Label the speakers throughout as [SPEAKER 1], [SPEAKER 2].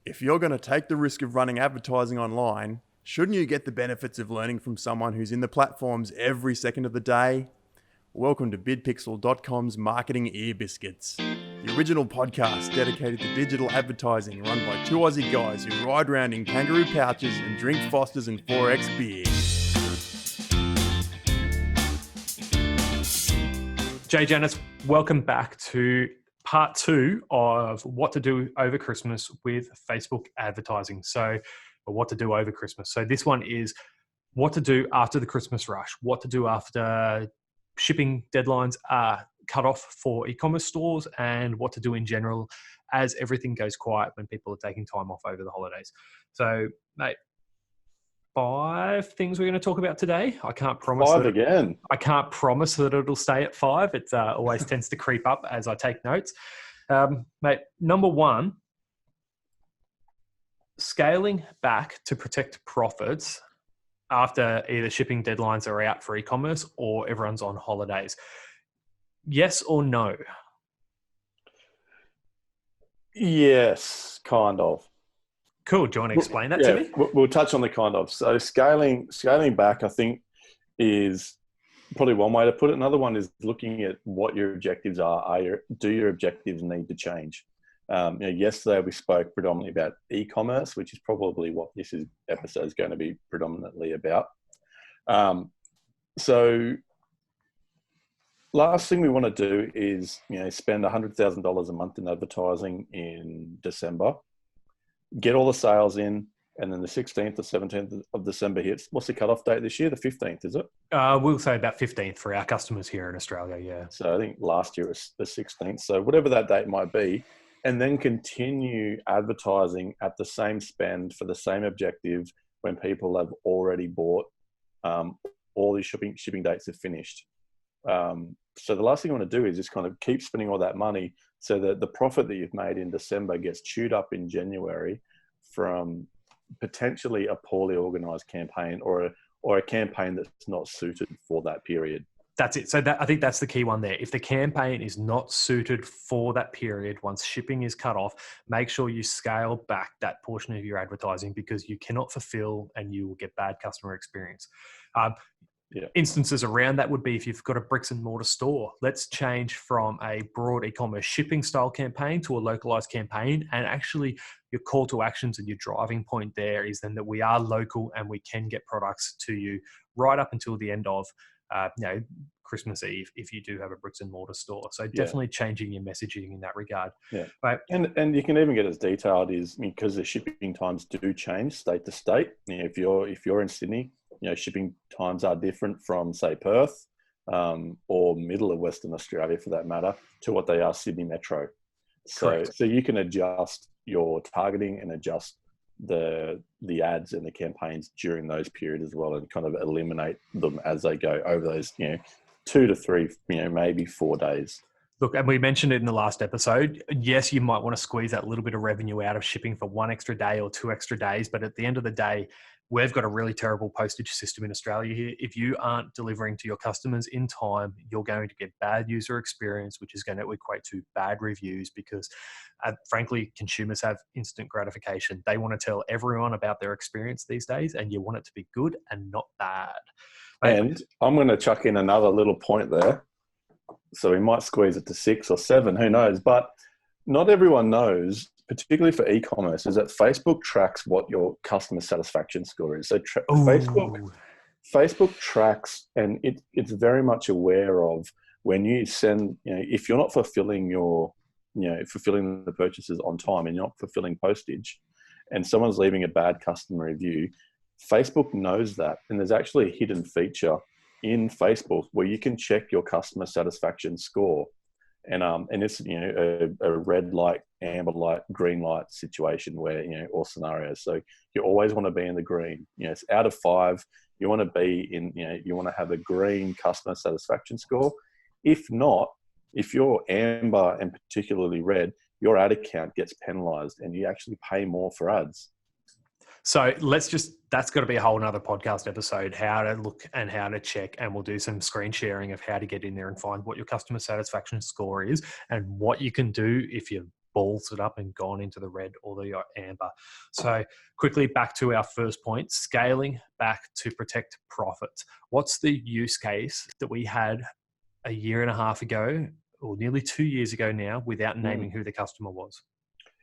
[SPEAKER 1] If you're going to take the risk of running advertising online, shouldn't you get the benefits of learning from someone who's in the platforms every second of the day? Welcome to BidPixel.com's Marketing Ear Biscuits, the original podcast dedicated to digital advertising run by two Aussie guys who ride around in kangaroo pouches and drink Fosters and 4X beer.
[SPEAKER 2] Jay Janice, welcome back to part 2 of what to do over Christmas with Facebook advertising. Or what to do over Christmas. So this one is what to do after the Christmas rush, what to do after shipping deadlines are cut off for e-commerce stores, and what to do in general as everything goes quiet when people are taking time off over the holidays. So, mate, 5 things we're going to talk about today. I can't promise
[SPEAKER 3] 5 again.
[SPEAKER 2] I can't promise that it'll stay at 5. It always tends to creep up as I take notes. Mate, number 1, scaling back to protect profits after either shipping deadlines are out for e-commerce or everyone's on holidays. Yes or no?
[SPEAKER 3] Yes, kind of.
[SPEAKER 2] Cool. Do you want to explain that to me?
[SPEAKER 3] We'll touch on the kind of. So scaling back, I think, is probably one way to put it. Another one is looking at what your objectives are. Do your objectives need to change? Yesterday we spoke predominantly about e-commerce, which is probably what this episode is going to be predominantly about. So last thing we want to do is, spend $100,000 a month in advertising in December, get all the sales in, and then the 16th or 17th of December hits. What's the cutoff date this year? The 15th, is it?
[SPEAKER 2] We'll say about 15th for our customers here in Australia, yeah.
[SPEAKER 3] So I think last year was the 16th. So whatever that date might be, and then continue advertising at the same spend for the same objective when people have already bought, all these shipping dates are finished. So the last thing you want to do is just kind of keep spending all that money so that the profit that you've made in December gets chewed up in January from potentially a poorly organized campaign or a campaign that's not suited for that period.
[SPEAKER 2] That's it. So I think that's the key one there. If the campaign is not suited for that period, once shipping is cut off, make sure you scale back that portion of your advertising because you cannot fulfill and you will get bad customer experience. Instances around that would be if you've got a bricks and mortar store. Let's change from a broad e-commerce shipping style campaign to a localized campaign. And actually your call to actions and your driving point there is then that we are local and we can get products to you right up until the end of Christmas Eve if you do have a bricks and mortar store. So definitely changing your messaging in that regard.
[SPEAKER 3] Yeah.
[SPEAKER 2] Right.
[SPEAKER 3] And you can even get as detailed as, because the shipping times do change state to state. If you're in Sydney, shipping times are different from, say, Perth or middle of Western Australia, for that matter, to what they are Sydney Metro. So you can adjust your targeting and adjust the ads and the campaigns during those periods as well, and kind of eliminate them as they go over those 2 to 3, maybe 4 days.
[SPEAKER 2] Look, and we mentioned it in the last episode. Yes, you might want to squeeze that little bit of revenue out of shipping for 1 extra day or 2 extra days. But at the end of the day, we've got a really terrible postage system in Australia here. If you aren't delivering to your customers in time, you're going to get bad user experience, which is going to equate to bad reviews because, frankly, consumers have instant gratification. They want to tell everyone about their experience these days, and you want it to be good and not bad.
[SPEAKER 3] And I'm going to chuck in another little point there. So we might squeeze it to 6 or 7, who knows? But not everyone knows, particularly for e-commerce, is that Facebook tracks what your customer satisfaction score is. So Facebook tracks, and it's very much aware of when you send, if you're not fulfilling fulfilling the purchases on time and you're not fulfilling postage, and someone's leaving a bad customer review, Facebook knows that. And there's actually a hidden feature in Facebook where you can check your customer satisfaction score. And it's, a red light, amber light, green light situation where, or scenarios. So you always want to be in the green. It's out of 5. You want to be in, you want to have a green customer satisfaction score. If not, if you're amber and particularly red, your ad account gets penalized and you actually pay more for ads.
[SPEAKER 2] So that's got to be a whole nother podcast episode, how to look and how to check. And we'll do some screen sharing of how to get in there and find what your customer satisfaction score is and what you can do if you're balls it up and gone into the red or the amber. So quickly back to our first point, scaling back to protect profits. What's the use case that we had a year and a half ago, or nearly 2 years ago now, without naming who the customer was?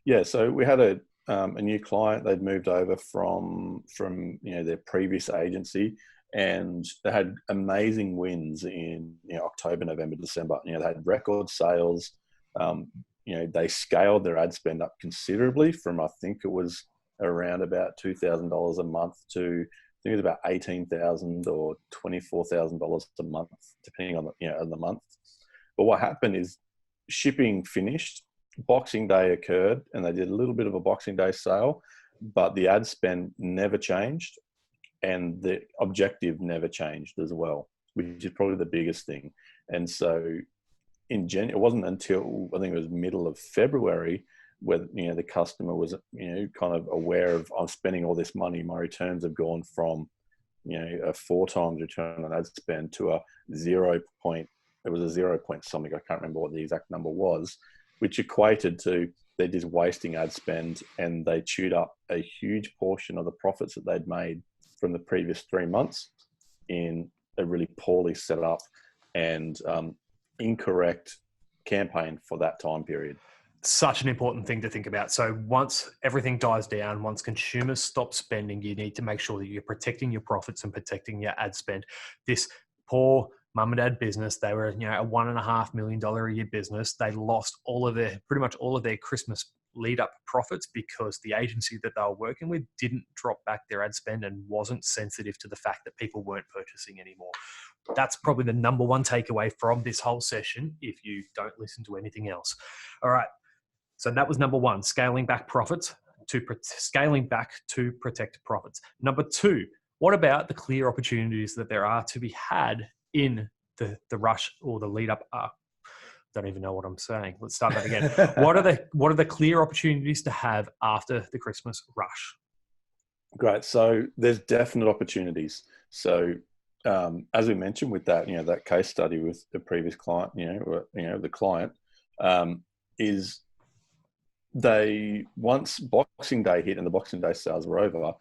[SPEAKER 3] Yeah, so we had a new client. They'd moved over from their previous agency, and they had amazing wins in October, November, December. They had record sales. They scaled their ad spend up considerably from, I think it was around about $2,000 a month to, I think it was about $18,000 or $24,000 a month, depending on the month. But what happened is shipping finished, Boxing Day occurred, and they did a little bit of a Boxing Day sale, but the ad spend never changed, and the objective never changed as well, which is probably the biggest thing. And so it wasn't until I think it was middle of February where the customer was kind of aware of, I'm spending all this money. My returns have gone from a 4 times return on ad spend to a 0 point. It was a 0 point something. I can't remember what the exact number was, which equated to they're just wasting ad spend, and they chewed up a huge portion of the profits that they'd made from the previous 3 months in a really poorly set up and incorrect campaign for that time period.
[SPEAKER 2] Such an important thing to think about. So once everything dies down, once consumers stop spending, you need to make sure that you're protecting your profits and protecting your ad spend. This poor mum and dad business, they were a $1.5 million a year business. They lost pretty much all of their Christmas lead up profits because the agency that they were working with didn't drop back their ad spend and wasn't sensitive to the fact that people weren't purchasing anymore. That's probably the number one takeaway from this whole session if you don't listen to anything else. All right. So that was number one, scaling back to protect profits. Number two, what about the clear opportunities that there are to be had in the rush or the lead up? Don't even know what I'm saying. Let's start that again. What are the clear opportunities to have after the Christmas rush?
[SPEAKER 3] Great. So there's definite opportunities. So as we mentioned with that, that case study with the previous client, the client is once Boxing Day hit and the Boxing Day sales were over,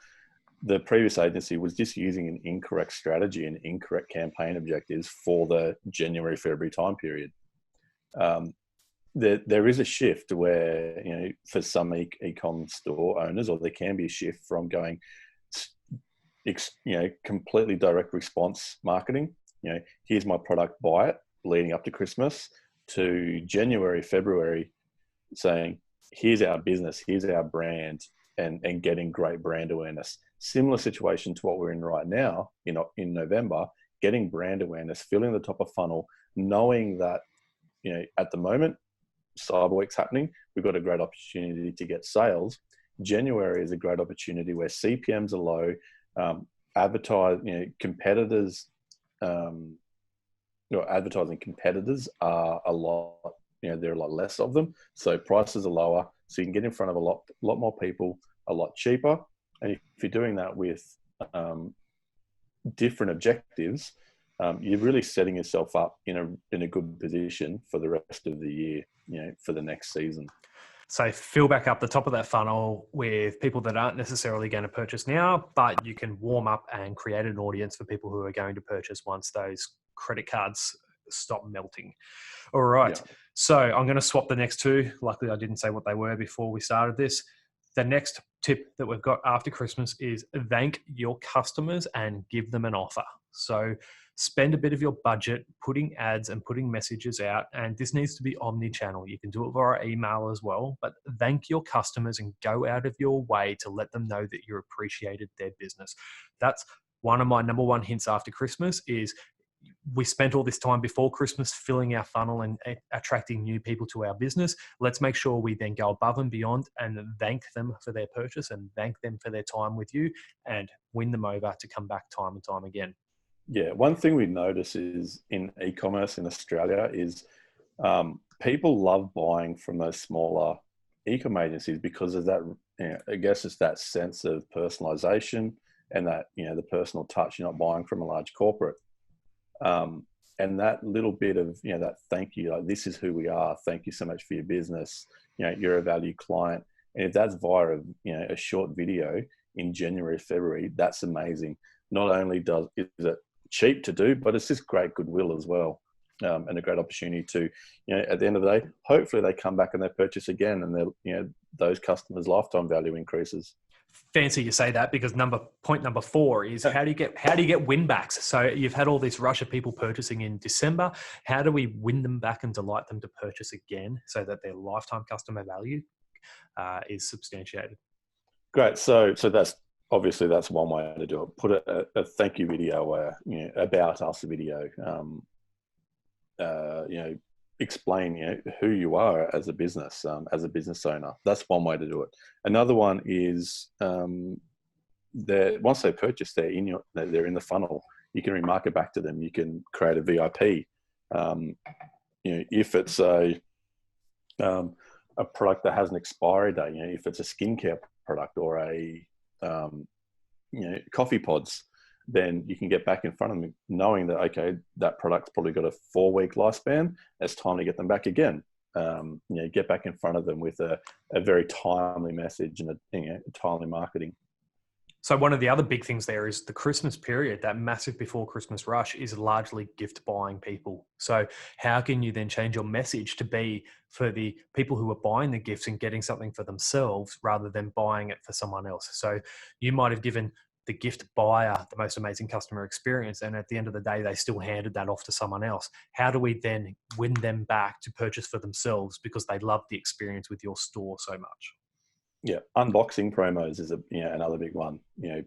[SPEAKER 3] the previous agency was just using an incorrect strategy and incorrect campaign objectives for the January, February time period. There is a shift where, for some e-com store owners, or there can be a shift from going, completely direct response marketing. Here's my product, buy it, leading up to Christmas, to January, February, saying, here's our business, here's our brand, and getting great brand awareness. Similar situation to what we're in right now, in November, getting brand awareness, filling the top of funnel, knowing that, at the moment, Cyber Week's happening, we've got a great opportunity to get sales. January is a great opportunity where CPMs are low, competitors, advertising competitors are a lot, there are a lot less of them. So prices are lower, so you can get in front of a lot more people, a lot cheaper. And if you're doing that with different objectives, you're really setting yourself up in a good position for the rest of the year, for the next season.
[SPEAKER 2] So fill back up the top of that funnel with people that aren't necessarily going to purchase now, but you can warm up and create an audience for people who are going to purchase once those credit cards stop melting. All right. Yeah. So I'm going to swap the next two. Luckily, I didn't say what they were before we started this. The next tip that we've got after Christmas is thank your customers and give them an offer. So spend a bit of your budget putting ads and putting messages out. And this needs to be omni-channel. You can do it via email as well, but thank your customers and go out of your way to let them know that you appreciated their business. That's one of my number one hints after Christmas is we spent all this time before Christmas filling our funnel and attracting new people to our business. Let's make sure we then go above and beyond and thank them for their purchase and thank them for their time with you and win them over to come back time and time again.
[SPEAKER 3] Yeah, one thing we notice is in e-commerce in Australia is people love buying from those smaller e-com agencies because of that, I guess it's that sense of personalization and that, the personal touch. You're not buying from a large corporate. And that little bit of, that thank you, like, this is who we are. Thank you so much for your business. you're a value client. And if that's via a short video in January, February, that's amazing. Not only is it cheap to do, but it's just great goodwill as well. And a great opportunity to, at the end of the day, hopefully they come back and they purchase again, and those customers' lifetime value increases.
[SPEAKER 2] Fancy you say that, because point number 4 is how do you get win backs? So you've had all this rush of people purchasing in December. How do we win them back and delight them to purchase again so that their lifetime customer value is substantiated?
[SPEAKER 3] Great. So that's obviously that's one way to do it. Put a thank you video, about us video. Explain who you are as a business owner. That's one way to do it. Another one is once they purchase, they're in the funnel. You can remarket back to them. You can create a VIP. If it's a product that has an expiry date, if it's a skincare product or a coffee pods, then you can get back in front of them knowing that, okay, that product's probably got a 4-week lifespan. It's time to get them back again. Get back in front of them with a very timely message and timely marketing.
[SPEAKER 2] So one of the other big things there is the Christmas period. That massive before Christmas rush is largely gift buying people. So how can you then change your message to be for the people who are buying the gifts and getting something for themselves rather than buying it for someone else? So you might have given the gift buyer the most amazing customer experience, and at the end of the day, they still handed that off to someone else. How do we then win them back to purchase for themselves because they love the experience with your store so much?
[SPEAKER 3] Yeah, unboxing promos is another big one.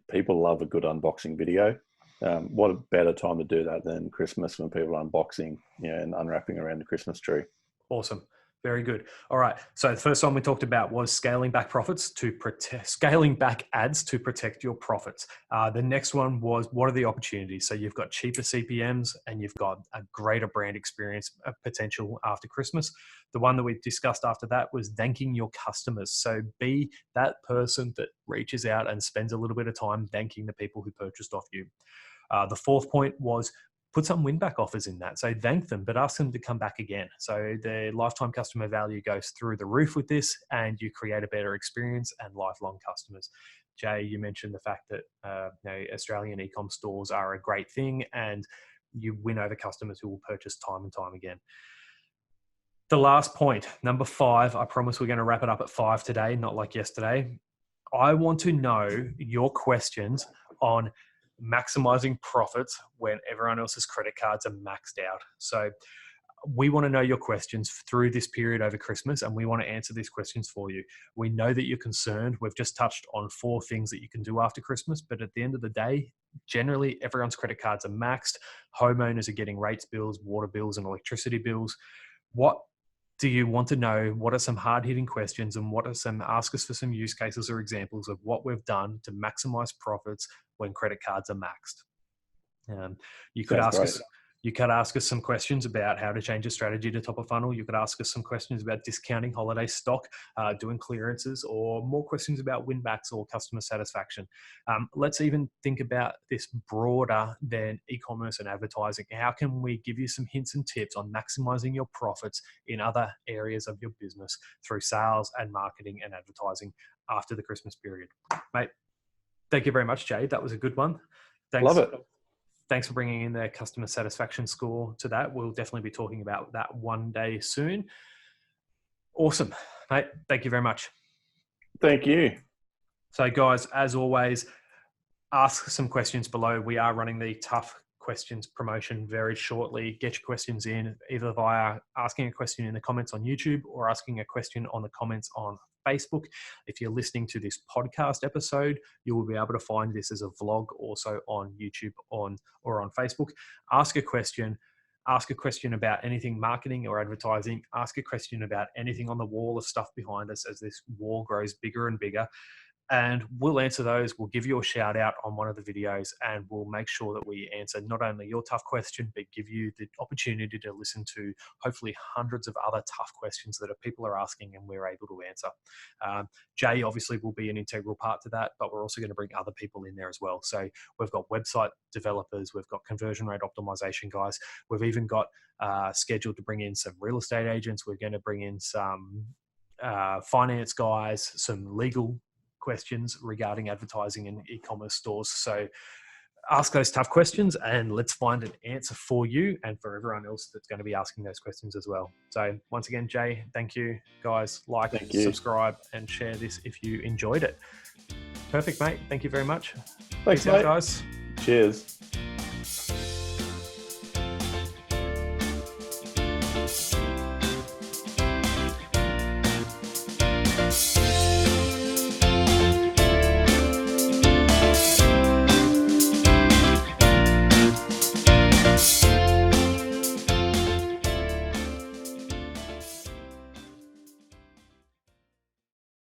[SPEAKER 3] People love a good unboxing video. What a better time to do that than Christmas, when people are unboxing, and unwrapping around the Christmas tree.
[SPEAKER 2] Awesome. Very good. All right. So the first one we talked about was scaling back ads to protect your profits. The next one was, what are the opportunities? So you've got cheaper CPMs and you've got a greater brand experience potential after Christmas. The one that we discussed after that was thanking your customers. So be that person that reaches out and spends a little bit of time thanking the people who purchased off you. The fourth point was, put some win-back offers in that. So thank them, but ask them to come back again. So the lifetime customer value goes through the roof with this, and you create a better experience and lifelong customers. Jay, you mentioned the fact that Australian e-com stores are a great thing, and you win over customers who will purchase time and time again. The last point, number 5, I promise we're going to wrap it up at 5 today, not like yesterday. I want to know your questions on maximizing profits when everyone else's credit cards are maxed out. So we want to know your questions through this period over Christmas, and we want to answer these questions for you. We know that you're concerned. We've just touched on 4 things that you can do after Christmas, but at the end of the day, generally everyone's credit cards are maxed. Homeowners are getting rates bills, water bills, and electricity bills. What do you want to know? What are some hard-hitting questions, and ask us for some use cases or examples of what we've done to maximize profits when credit cards are maxed? You could ask us some questions about how to change a strategy to top of funnel. You could ask us some questions about discounting holiday stock, doing clearances, or more questions about win backs or customer satisfaction. Let's even think about this broader than e-commerce and advertising. How can we give you some hints and tips on maximizing your profits in other areas of your business through sales and marketing and advertising after the Christmas period? Mate, thank you very much, Jay. That was a good one. Thanks.
[SPEAKER 3] Love it.
[SPEAKER 2] Thanks for bringing in the customer satisfaction score to that. We'll definitely be talking about that one day soon. Awesome, mate. Thank you very much.
[SPEAKER 3] Thank you.
[SPEAKER 2] So guys, as always, ask some questions below. We are running the tough questions promotion very shortly. Get your questions in either via asking a question in the comments on YouTube or asking a question on the comments on Facebook. If you're listening to this podcast episode, you will be able to find this as a vlog also on YouTube or on Facebook. Ask a question about anything marketing or advertising. Ask a question about anything on the wall of stuff behind us as this wall grows bigger and bigger. And we'll answer those. We'll give you a shout out on one of the videos, and we'll make sure that we answer not only your tough question, but give you the opportunity to listen to hopefully hundreds of other tough questions that people are asking and we're able to answer. Jay obviously will be an integral part to that, but we're also going to bring other people in there as well. So we've got website developers, we've got conversion rate optimization guys. We've even got scheduled to bring in some real estate agents. We're going to bring in some finance guys some legal questions regarding advertising in e-commerce stores. So ask those tough questions and let's find an answer for you and for everyone else that's going to be asking those questions as well. So once again, Jay, thank you, guys.
[SPEAKER 3] Thank you.
[SPEAKER 2] Subscribe and share this if you enjoyed it. Perfect, mate. Thank you very much.
[SPEAKER 3] Thanks,
[SPEAKER 2] Peace out,
[SPEAKER 3] mate.
[SPEAKER 2] guys.
[SPEAKER 3] Cheers.